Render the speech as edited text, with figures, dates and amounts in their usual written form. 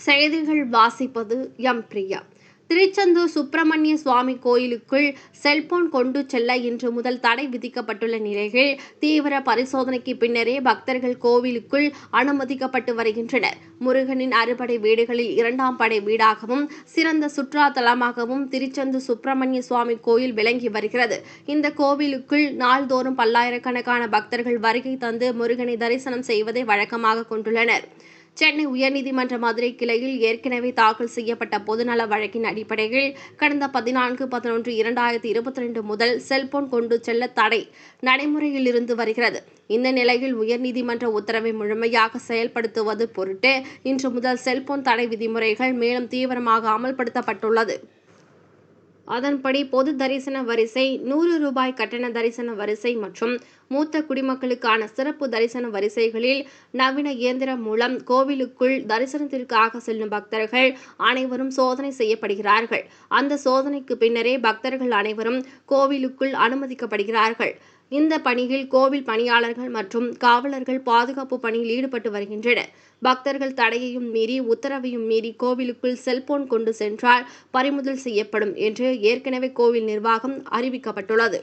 செய்திகள் வாசிப்பது எம் பிரியா. திருச்செந்தூர் சுப்பிரமணிய சுவாமி கோயிலுக்குள் செல்போன் கொண்டு செல்ல இன்று முதல் தடை விதிக்கப்பட்டுள்ள நிலையில் தீவிர பரிசோதனைக்கு பின்னரே பக்தர்கள் கோவிலுக்குள் அனுமதிக்கப்பட்டு வருகின்றனர். முருகனின் அறுபடை வீடுகளில் இரண்டாம் படை வீடாகவும் சிறந்த சுற்றுலா தலமாகவும் திருச்செந்தூர் சுப்பிரமணிய சுவாமி கோயில் விளங்கி வருகிறது. இந்த கோவிலுக்குள் நாள்தோறும் பல்லாயிரக்கணக்கான பக்தர்கள் வருகை தந்து முருகனை தரிசனம் செய்வதை வழக்கமாக கொண்டுள்ளனர். சென்னை உயர்நீதிமன்ற மதுரை கிளையில் ஏற்கனவே தாக்கல் செய்யப்பட்ட பொதுநல வழக்கின் அடிப்படையில் கடந்த 14/11/2022 முதல் செல்போன் கொண்டு செல்ல தடை நடைமுறையில் இருந்து வருகிறது. இந்த நிலையில் உயர்நீதிமன்ற உத்தரவை முழுமையாக செயல்படுத்துவது பொருட்டு இன்று முதல் செல்போன் தடை விதிமுறைகள் மேலும் தீவிரமாக அமல்படுத்தப்பட்டுள்ளது. அதன்படி பொது தரிசன வரிசை, ரூபாய் கட்டண தரிசன வரிசை மற்றும் மூத்த குடிமக்களுக்கான சிறப்பு தரிசன வரிசைகளில் நவீன இயந்திரம் மூலம் கோவிலுக்குள் தரிசனத்திற்காக செல்லும் பக்தர்கள் அனைவரும் சோதனை செய்யப்படுகிறார்கள். அந்த சோதனைக்கு பின்னரே பக்தர்கள் அனைவரும் கோவிலுக்குள் அனுமதிக்கப்படுகிறார்கள். இந்த பணியில் கோவில் பணியாளர்கள் மற்றும் காவலர்கள் பாதுகாப்பு பணியில் ஈடுபட்டு வருகின்றனர். பக்தர்கள் தடையையும் மீறி உத்தரவையும் மீறி கோவிலுக்குள் செல்போன் கொண்டு சென்றால் பறிமுதல் செய்யப்படும் என்று ஏற்கனவே கோவில் நிர்வாகம் அறிவிக்கப்பட்டுள்ளது.